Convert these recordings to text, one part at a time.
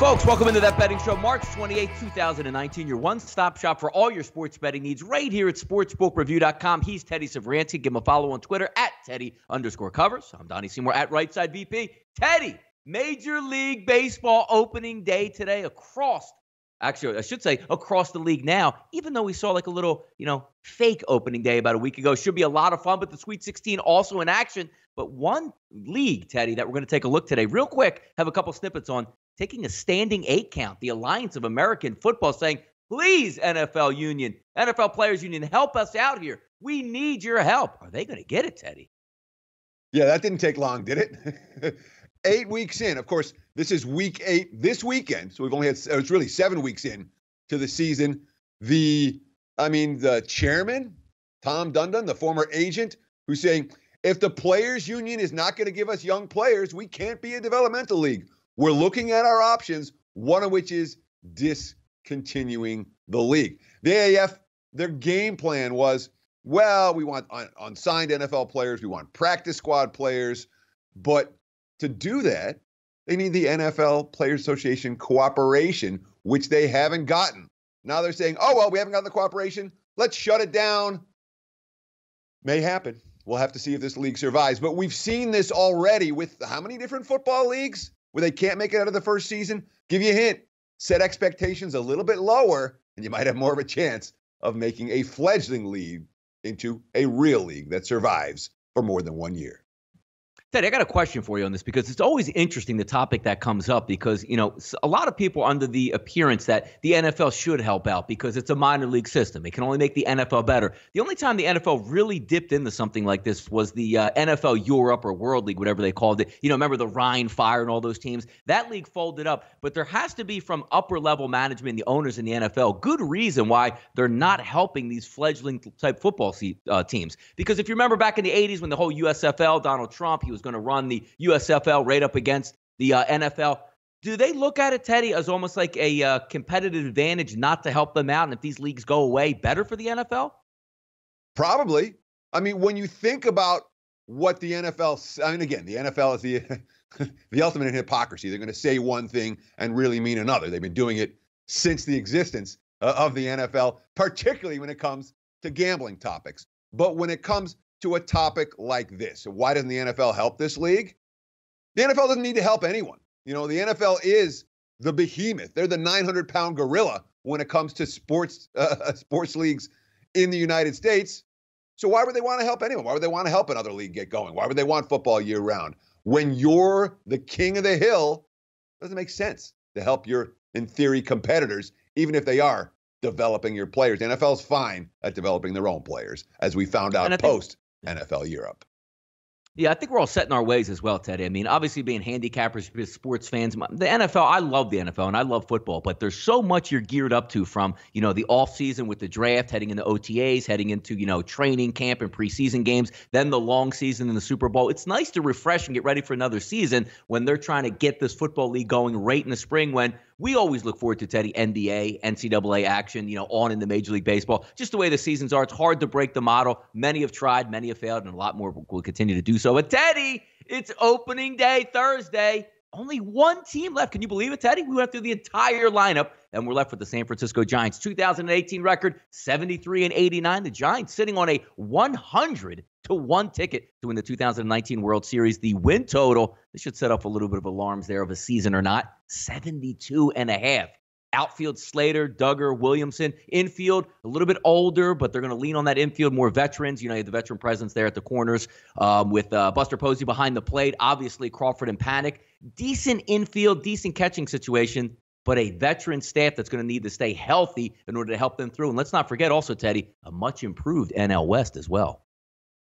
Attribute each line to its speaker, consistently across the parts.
Speaker 1: Folks, welcome into That Betting Show, March 28, 2019, your one-stop shop for all your sports betting needs right here at sportsbookreview.com. He's Teddy Savranti. Give him a follow on Twitter at Teddy_Covers. I'm Donnie Seymour at Right Side VP. Teddy, Major League Baseball opening day today across the league now, even though we saw like a little, fake opening day about a week ago. Should be a lot of fun, but the Sweet 16 also in action. But one league, Teddy, that we're going to take a look today real quick, have a couple snippets on, taking a standing 8 count, the Alliance of American Football saying, please, NFL Players Union, help us out here. We need your help. Are they going to get it, Teddy?
Speaker 2: Yeah, that didn't take long, did it? 8 weeks in. Of course, this is week 8 this weekend. So we've only had, it's really 7 weeks in to the season. The chairman, Tom Dundon, the former agent, who's saying, if the Players Union is not going to give us young players, we can't be a developmental league. We're looking at our options, one of which is discontinuing the league. The AAF, their game plan was, well, we want unsigned NFL players. We want practice squad players. But to do that, they need the NFL Players Association cooperation, which they haven't gotten. Now they're saying, oh, well, we haven't gotten the cooperation. Let's shut it down. May happen. We'll have to see if this league survives. But we've seen this already with how many different football leagues where they can't make it out of the first season? Give you a hint. Set expectations a little bit lower, and you might have more of a chance of making a fledgling league into a real league that survives for more than 1 year.
Speaker 1: Teddy, I got a question for you on this because it's always interesting, the topic that comes up, because, a lot of people are under the appearance that the NFL should help out because it's a minor league system. It can only make the NFL better. The only time the NFL really dipped into something like this was the NFL Europe or World League, whatever they called it. Remember the Rhine Fire and all those teams? That league folded up, but there has to be from upper level management, the owners in the NFL, good reason why they're not helping these fledgling type football teams. Because if you remember back in the 80s when the whole USFL, Donald Trump, he was going to run the USFL right up against the NFL. Do they look at it, Teddy, as almost like a competitive advantage not to help them out? And if these leagues go away, better for the NFL?
Speaker 2: Probably. When you think about what the NFL, again, the NFL is the ultimate in hypocrisy. They're going to say one thing and really mean another. They've been doing it since the existence of the NFL, particularly when it comes to gambling topics. But when it comes to a topic like this, why doesn't the NFL help this league? The NFL doesn't need to help anyone. The NFL is the behemoth. They're the 900-pound gorilla when it comes to sports leagues in the United States. So why would they want to help anyone? Why would they want to help another league get going? Why would they want football year-round? When you're the king of the hill, it doesn't make sense to help your, in theory, competitors, even if they are developing your players. The NFL's fine at developing their own players, as we found out post-NFL Europe.
Speaker 1: Yeah, I think we're all set in our ways as well, Teddy. Obviously being handicappers, sports fans, the NFL, I love the NFL and I love football, but there's so much you're geared up to from, the offseason with the draft, heading into OTAs, heading into, training camp and preseason games, then the long season in the Super Bowl. It's nice to refresh and get ready for another season when they're trying to get this football league going right in the spring when we always look forward to, Teddy, NBA, NCAA action, on in the Major League Baseball. Just the way the seasons are, it's hard to break the model. Many have tried, many have failed, and a lot more will continue to do so. But, Teddy, it's opening day Thursday. Only one team left. Can you believe it, Teddy? We went through the entire lineup, and we're left with the San Francisco Giants. 2018 record, 73-89. The Giants sitting on a 100-1 ticket to win the 2019 World Series. The win total, this should set up a little bit of alarms there of a season or not, 72.5. Outfield, Slater, Duggar, Williamson. Infield, a little bit older, but they're going to lean on that infield, more veterans. You have the veteran presence there at the corners with Buster Posey behind the plate. Obviously, Crawford and Panic. Decent infield, decent catching situation, but a veteran staff that's going to need to stay healthy in order to help them through. And let's not forget also, Teddy, a much improved NL West as well.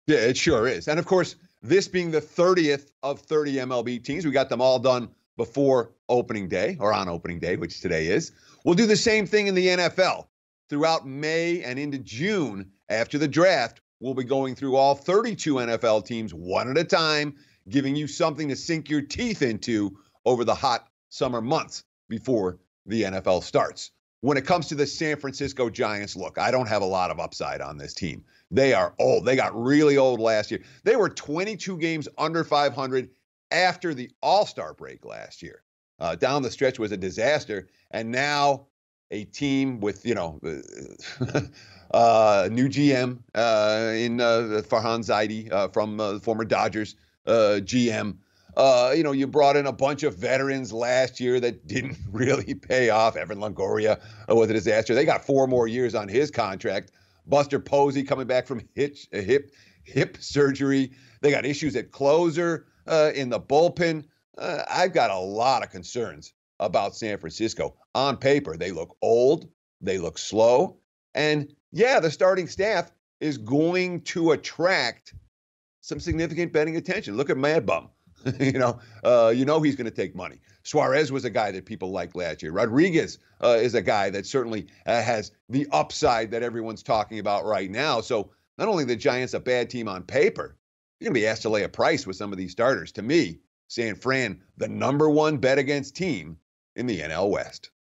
Speaker 2: Yeah, it sure is. And, of course, this being the 30th of 30 MLB teams, we got them all done before opening day, or on opening day, which today is. We'll do the same thing in the NFL. Throughout May and into June, after the draft, we'll be going through all 32 NFL teams one at a time, giving you something to sink your teeth into over the hot summer months before the NFL starts. When it comes to the San Francisco Giants, look, I don't have a lot of upside on this team. They are old. They got really old last year. They were 22 games under 500 after the All-Star break last year. Down the stretch was a disaster. And now a team with, new GM in Farhan Zaidi from the former Dodgers GM. You brought in a bunch of veterans last year that didn't really pay off. Evan Longoria was a disaster. They got 4 more years on his contract. Buster Posey coming back from hip surgery. They got issues at closer in the bullpen. I've got a lot of concerns about San Francisco. On paper, they look old. They look slow. And yeah, the starting staff is going to attract some significant betting attention. Look at Mad Bum. He's going to take money. Suarez was a guy that people liked last year. Rodriguez is a guy that certainly has the upside that everyone's talking about right now. So not only the Giants a bad team on paper, you're going to be asked to lay a price with some of these starters. To me, San Fran, the number 1 bet against team in the NL West.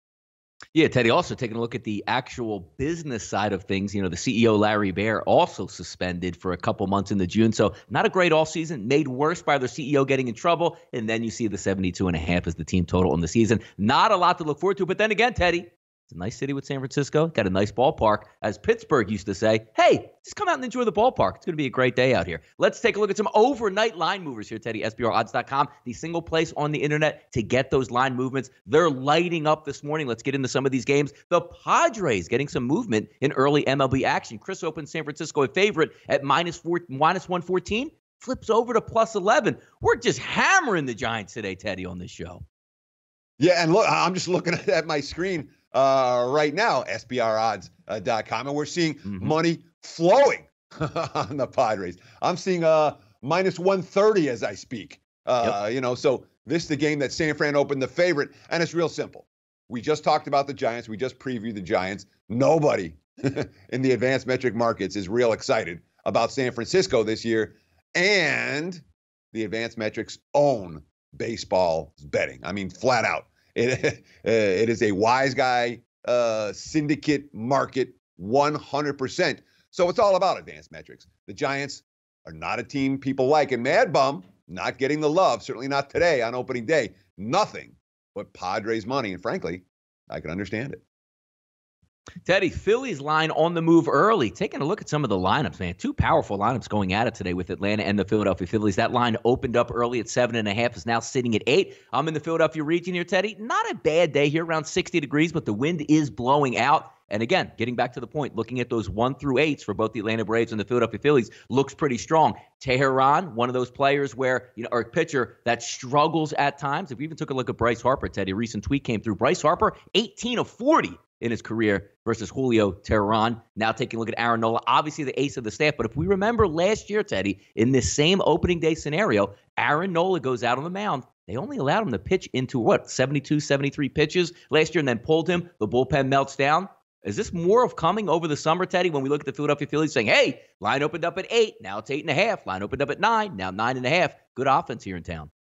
Speaker 1: Yeah, Teddy, also taking a look at the actual business side of things. The CEO, Larry Baer, also suspended for a couple months into June. So not a great offseason, made worse by their CEO getting in trouble. And then you see the 72.5 as the team total in the season. Not a lot to look forward to. But then again, Teddy, it's a nice city with San Francisco. Got a nice ballpark. As Pittsburgh used to say, hey, just come out and enjoy the ballpark. It's going to be a great day out here. Let's take a look at some overnight line movers here, Teddy. SBRodds.com, the single place on the internet to get those line movements. They're lighting up this morning. Let's get into some of these games. The Padres getting some movement in early MLB action. Chris opens San Francisco a favorite at minus 114. Flips over to plus 11. We're just hammering the Giants today, Teddy, on this show.
Speaker 2: Yeah, and look, I'm just looking at my screen right now, SBRodds.com, and we're seeing money flowing on the Padres. I'm seeing minus 130 as I speak. So this is the game that San Fran opened the favorite, and it's real simple. We just talked about the Giants. We just previewed the Giants. Nobody in the advanced metric markets is real excited about San Francisco this year, and the advanced metrics own baseball betting. I mean, flat out. It is a wise guy syndicate market 100%. So it's all about advanced metrics. The Giants are not a team people like. And Mad Bum not getting the love, certainly not today on opening day. Nothing but Padres money. And frankly, I can understand it.
Speaker 1: Teddy, Phillies line on the move early. Taking a look at some of the lineups, man. 2 powerful lineups going at it today with Atlanta and the Philadelphia Phillies. That line opened up early at 7.5, is now sitting at 8. I'm in the Philadelphia region here, Teddy. Not a bad day here, around 60 degrees, but the wind is blowing out. And again, getting back to the point, looking at those 1 through 8s for both the Atlanta Braves and the Philadelphia Phillies looks pretty strong. Tehran, one of those players where, or a pitcher that struggles at times. If we even took a look at Bryce Harper, Teddy, a recent tweet came through. Bryce Harper, 18 of 40 in his career versus Julio Tehran. Now taking a look at Aaron Nola, obviously the ace of the staff. But if we remember last year, Teddy, in this same opening day scenario, Aaron Nola goes out on the mound. They only allowed him to pitch into 72, 73 pitches last year and then pulled him. The bullpen melts down. Is this more of coming over the summer, Teddy, when we look at the Philadelphia Phillies saying, hey, line opened up at 8, now it's 8.5. Line opened up at 9, now 9.5. Good offense here in town.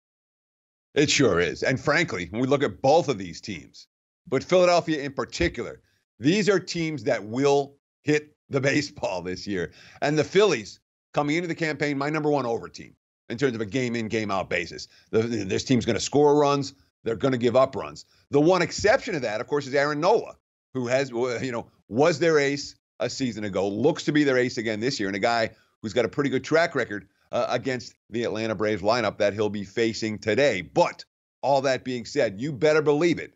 Speaker 2: It sure is. And frankly, when we look at both of these teams, but Philadelphia in particular, these are teams that will hit the baseball this year. And the Phillies, coming into the campaign, my number 1 over team in terms of a game-in, game-out basis. This team's going to score runs. They're going to give up runs. The one exception to that, of course, is Aaron Nola, who has, was their ace a season ago, looks to be their ace again this year, and a guy who's got a pretty good track record against the Atlanta Braves lineup that he'll be facing today. But all that being said, you better believe it.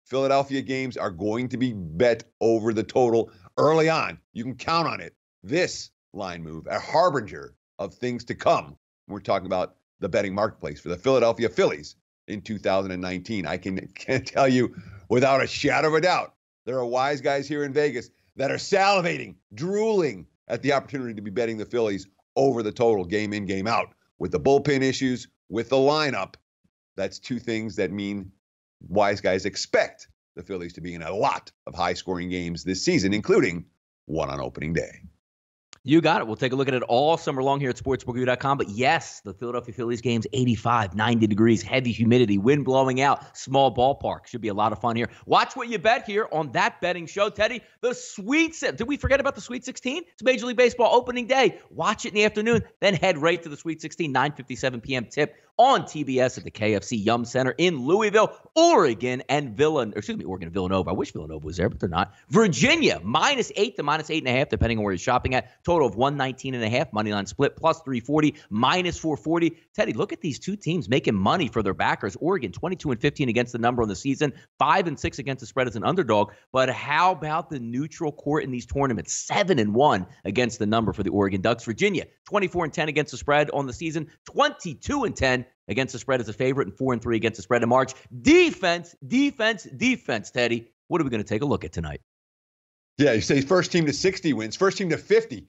Speaker 2: Philadelphia games are going to be bet over the total early on. You can count on it. This line move, a harbinger of things to come. We're talking about the betting marketplace for the Philadelphia Phillies in 2019. I can tell you without a shadow of a doubt, there are wise guys here in Vegas that are salivating, drooling at the opportunity to be betting the Phillies over the total, game in, game out. With the bullpen issues, with the lineup, that's 2 things that mean wise guys expect the Phillies to be in a lot of high-scoring games this season, including one on opening day.
Speaker 1: You got it. We'll take a look at it all summer long here at sportsbookie.com. But yes, the Philadelphia Phillies game's 85, 90 degrees, heavy humidity, wind blowing out, small ballpark. Should be a lot of fun here. Watch what you bet here on that betting show, Teddy. The Sweet Did we forget about the Sweet 16? It's Major League Baseball opening day. Watch it in the afternoon, then head right to the Sweet 16, 9:57 p.m. tip on TBS at the KFC Yum Center in Louisville, Oregon, and Oregon and Villanova. I wish Villanova was there, but they're not. Virginia, -8 to -8.5, depending on where you're shopping at. Total of 119.5. Moneyline split, +340, -440. Teddy, look at these two teams making money for their backers. Oregon, 22-15 against the number on the season, 5-6 against the spread as an underdog. But how about the neutral court in these tournaments? 7-1 against the number for the Oregon Ducks. Virginia, 24-10 against the spread on the season, 22-10 against the spread as a favorite, and 4-3 against the spread in March. Defense, Teddy. What are we going to take a look at tonight?
Speaker 2: Yeah, you say first team to 60 wins. First team to 50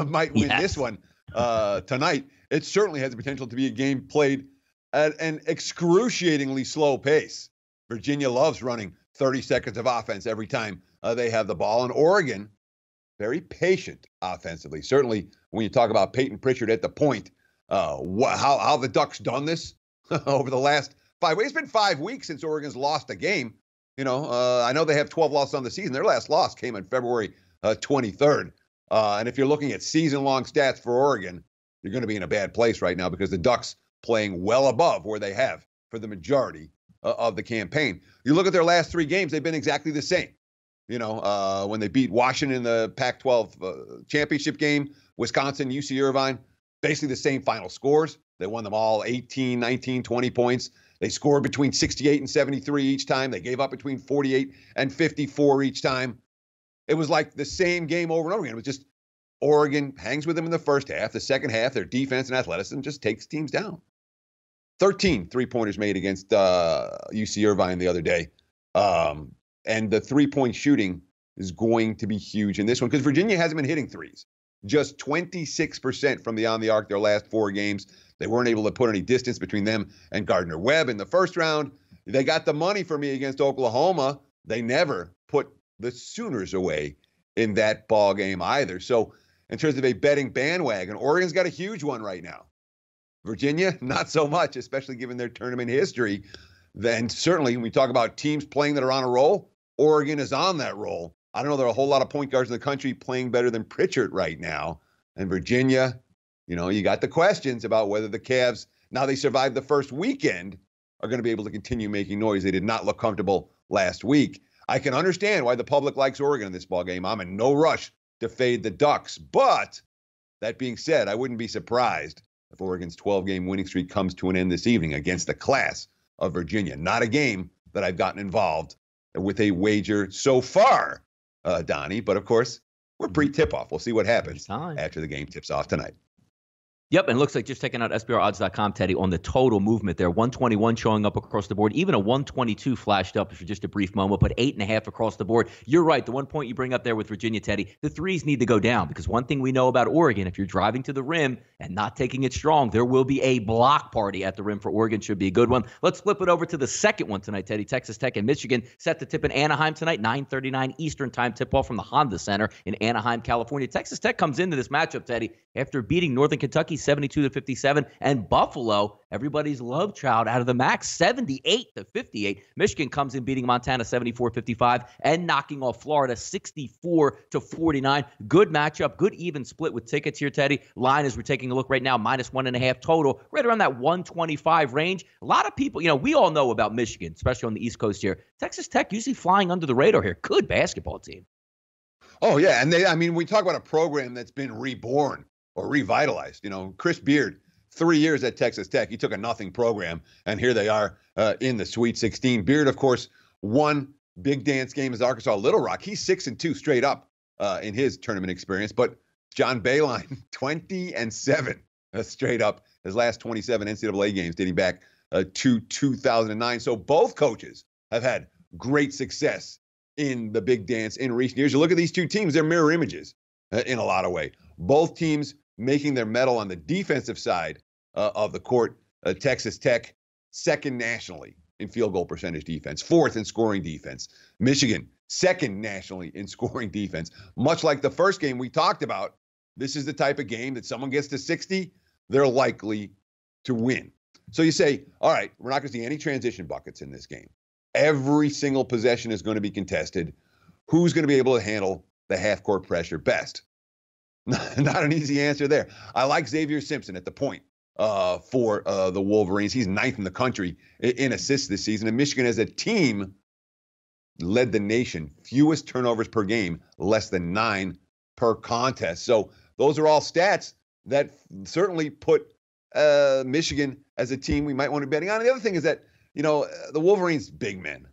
Speaker 2: might win this one tonight. It certainly has the potential to be a game played at an excruciatingly slow pace. Virginia loves running 30 seconds of offense every time they have the ball. And Oregon, very patient offensively. Certainly when you talk about Peyton Pritchard at the point, how the Ducks done this over the last 5 weeks. It's been 5 weeks since Oregon's lost a game. I know they have 12 losses on the season. Their last loss came on February 23rd. And if you're looking at season-long stats for Oregon, you're going to be in a bad place right now because the Ducks playing well above where they have for the majority of the campaign. You look at their last 3 games, they've been exactly the same. When they beat Washington in the Pac-12 championship game, Wisconsin, UC Irvine, basically the same final scores. They won them all 18, 19, 20 points. They scored between 68 and 73 each time. They gave up between 48 and 54 each time. It was like the same game over and over again. It was just Oregon hangs with them in the first half. The second half, their defense and athleticism just takes teams down. 13 three-pointers made against UC Irvine the other day. And the three-point shooting is going to be huge in this one because Virginia hasn't been hitting threes. Just 26% from beyond the arc their last 4 games. They weren't able to put any distance between them and Gardner-Webb in the first round. They got the money for me against Oklahoma. They never put the Sooners away in that ball game either. So in terms of a betting bandwagon, Oregon's got a huge one right now. Virginia, not so much, especially given their tournament history. Then certainly when we talk about teams playing that are on a roll, Oregon is on that roll. I don't know, there are a whole lot of point guards in the country playing better than Pritchard right now. And Virginia, you got the questions about whether the Cavs, now they survived the first weekend, are going to be able to continue making noise. They did not look comfortable last week. I can understand why the public likes Oregon in this ballgame. I'm in no rush to fade the Ducks. But that being said, I wouldn't be surprised if Oregon's 12-game winning streak comes to an end this evening against the class of Virginia. Not a game that I've gotten involved with a wager so far, Donnie. But, of course, we're pre-tip-off. We'll see what happens after the game tips off tonight.
Speaker 1: Yep, and it looks like just checking out SBRodds.com, Teddy, on the total movement there. 121 showing up across the board. Even a 122 flashed up for just a brief moment, but 8.5 across the board. You're right. The one point you bring up there with Virginia, Teddy, the threes need to go down because one thing we know about Oregon, if you're driving to the rim and not taking it strong, there will be a block party at the rim for Oregon. Should be a good one. Let's flip it over to the second one tonight, Teddy. Texas Tech and Michigan set to tip in Anaheim tonight, 9:39 Eastern time tip-off from the Honda Center in Anaheim, California. Texas Tech comes into this matchup, Teddy, after beating Northern Kentucky 72-57, and Buffalo, everybody's love child out of the MAC, 78-58. Michigan comes in beating Montana 74-55 and knocking off Florida 64-49. Good matchup, good even split with tickets here, Teddy. Line, as we're taking a look right now, -1.5 total, right around that 125 range. A lot of people, we all know about Michigan, especially on the East Coast here. Texas Tech usually flying under the radar here. Good basketball team.
Speaker 2: Oh, yeah. And we talk about a program that's been reborn or revitalized. Chris Beard, 3 years at Texas Tech. He took a nothing program, and here they are in the Sweet 16. Beard, of course, won big dance game as Arkansas Little Rock. He's 6-2 straight up in his tournament experience. But John Beilein, 20-7 straight up his last 27 NCAA games dating back to 2009. So both coaches have had great success in the big dance in recent years. You look at these two teams, they're mirror images in a lot of ways. Both teams making their mettle on the defensive side of the court. Texas Tech, second nationally in field goal percentage defense, fourth in scoring defense. Michigan, second nationally in scoring defense. Much like the first game we talked about, this is the type of game that someone gets to 60, they're likely to win. So you say, all right, we're not going to see any transition buckets in this game. Every single possession is going to be contested. Who's going to be able to handle the half-court pressure best? Not an easy answer there. I like Xavier Simpson at the point for the Wolverines. He's ninth in the country in assists this season. And Michigan as a team led the nation. Fewest turnovers per game, less than 9 per contest. So those are all stats that certainly put Michigan as a team we might want to be betting on. And the other thing is that, the Wolverines' big men,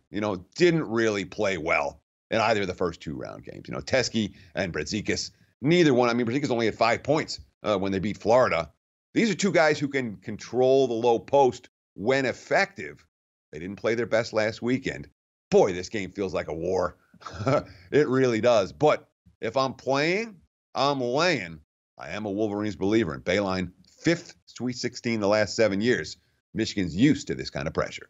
Speaker 2: didn't really play well in either of the first 2 round games. Teskey and Brzezikis, neither one. I mean, Brzezikis only had 5 points when they beat Florida. These are 2 guys who can control the low post when effective. They didn't play their best last weekend. Boy, this game feels like a war. It really does. But if I'm playing, I'm laying. I am a Wolverines believer. And Bayline, 5th Sweet 16 the last 7 years. Michigan's used to this kind of pressure.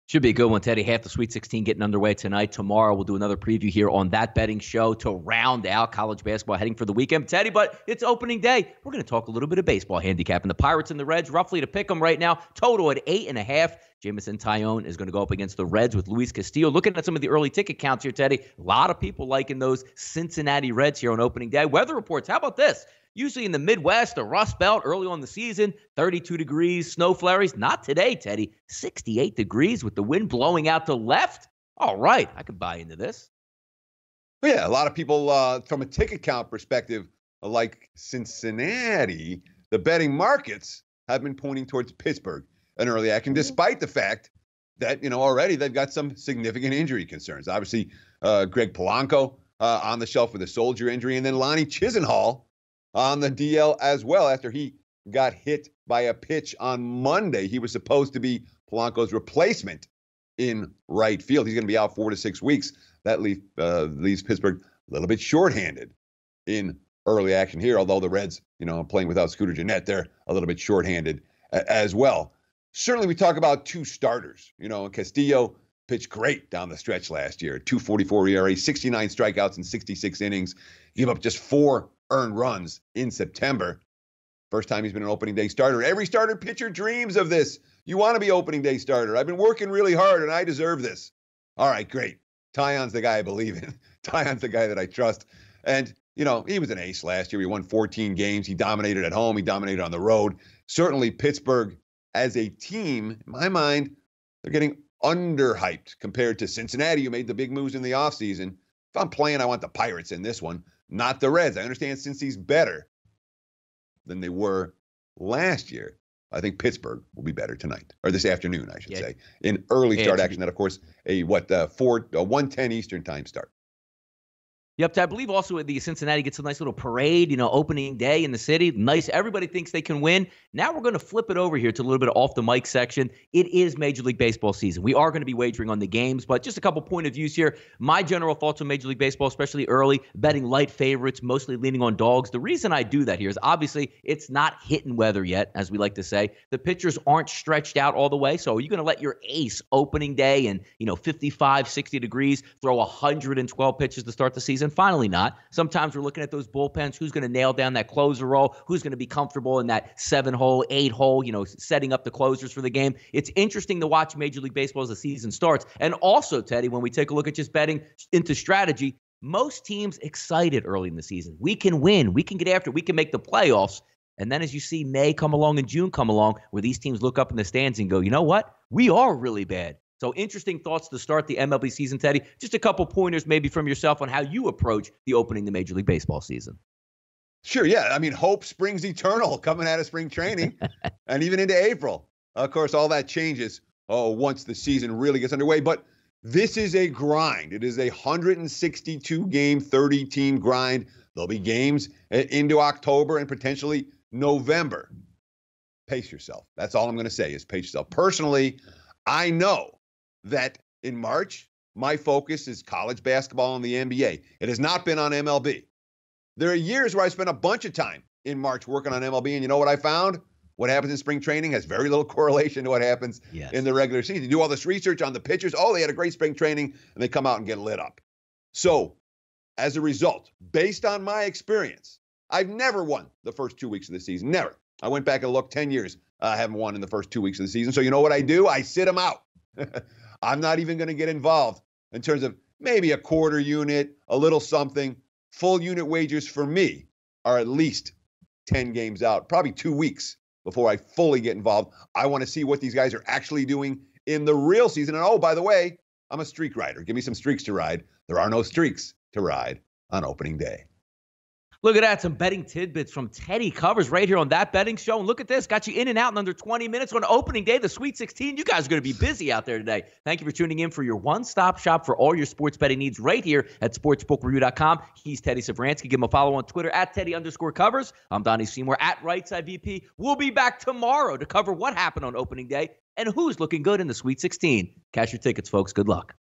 Speaker 1: Should be a good one, Teddy. Half the Sweet 16 getting underway tonight. Tomorrow we'll do another preview here on That Betting Show to round out college basketball heading for the weekend. Teddy, but it's opening day. We're going to talk a little bit of baseball handicapping. The Pirates and the Reds, roughly to pick them right now, total at 8.5. Jamison Tyone is going to go up against the Reds with Luis Castillo. Looking at some of the early ticket counts here, Teddy, a lot of people liking those Cincinnati Reds here on opening day. Weather reports, how about this? Usually in the Midwest, the Rust Belt, early on the season, 32 degrees, snow flurries. Not today, Teddy. 68 degrees with the wind blowing out to left. All right, I could buy into this.
Speaker 2: Yeah, a lot of people, from a ticket count perspective, like Cincinnati, the betting markets have been pointing towards Pittsburgh in early action, despite the fact that, already they've got some significant injury concerns. Obviously, Greg Polanco on the shelf with a shoulder injury, and then Lonnie Chisenhall on the DL as well after he got hit by a pitch on Monday. He was supposed to be Polanco's replacement in right field. He's going to be out 4 to 6 weeks. That leaves Pittsburgh a little bit shorthanded in early action here, although the Reds, playing without Scooter Gennett, they're a little bit shorthanded as well. Certainly we talk about 2 starters. Castillo pitched great down the stretch last year, 2.44 ERA, 69 strikeouts in 66 innings, gave up just 4 earned runs in September. First time he's been an opening day starter. Every starter pitcher dreams of this. You want to be opening day starter. I've been working really hard and I deserve this. All right, great. Tyone's the guy I believe in. Tyone's the guy that I trust. And, he was an ace last year. He won 14 games. He dominated at home. He dominated on the road. Certainly Pittsburgh as a team, in my mind, they're getting underhyped compared to Cincinnati, who made the big moves in the offseason. If I'm playing, I want the Pirates in this one, not the Reds. I understand Cincy's better than they were last year. I think Pittsburgh will be better tonight, or this afternoon, I should say, in early start action. That, of course, a 1:10 Eastern time start.
Speaker 1: Yep, I believe also the Cincinnati gets a nice little parade, opening day in the city. Nice. Everybody thinks they can win. Now we're going to flip it over here to a little bit of off the mic section. It is Major League Baseball season. We are going to be wagering on the games, but just a couple point of views here. My general thoughts on Major League Baseball, especially early, betting light favorites, mostly leaning on dogs. The reason I do that here is obviously it's not hitting weather yet, as we like to say. The pitchers aren't stretched out all the way. So are you going to let your ace opening day and, 55, 60 degrees throw 112 pitches to start the season? Finally not. Sometimes we're looking at those bullpens. Who's going to nail down that closer role? Who's going to be comfortable in that 7-hole, 8-hole, setting up the closers for the game? It's interesting to watch Major League Baseball as the season starts. And also, Teddy, when we take a look at just betting into strategy, most teams excited early in the season. We can win. We can get after it. We can make the playoffs. And then as you see May come along and June come along, where these teams look up in the stands and go, you know what? We are really bad. So interesting thoughts to start the MLB season, Teddy. Just a couple pointers maybe from yourself on how you approach the opening the Major League Baseball season.
Speaker 2: Sure, yeah. I mean, hope springs eternal coming out of spring training and even into April. Of course, all that changes once the season really gets underway. But this is a grind. It is a 162-game, 30-team grind. There'll be games into October and potentially November. Pace yourself. That's all I'm going to say is pace yourself. Personally, I know that in March, my focus is college basketball and the NBA. It has not been on MLB. There are years where I spent a bunch of time in March working on MLB, and you know what I found? What happens in spring training has very little correlation to what happens in the regular season. You do all this research on the pitchers. Oh, they had a great spring training, and they come out and get lit up. So, as a result, based on my experience, I've never won the first 2 weeks of the season. Never. I went back and looked 10 years. I haven't won in the first 2 weeks of the season. So you know what I do? I sit them out. I'm not even going to get involved in terms of maybe a quarter unit, a little something. Full unit wagers for me are at least 10 games out, probably 2 weeks before I fully get involved. I want to see what these guys are actually doing in the real season. And oh, by the way, I'm a streak rider. Give me some streaks to ride. There are no streaks to ride on opening day.
Speaker 1: Look at that, some betting tidbits from Teddy Covers right here on That Betting Show. And look at this, got you in and out in under 20 minutes on opening day, the Sweet 16. You guys are going to be busy out there today. Thank you for tuning in for your one-stop shop for all your sports betting needs right here at sportsbookreview.com. He's Teddy Savransky. Give him a follow on Twitter at Teddy_Covers. I'm Donnie Seymour at Rightside VP. We'll be back tomorrow to cover what happened on opening day and who's looking good in the Sweet 16. Cash your tickets, folks. Good luck.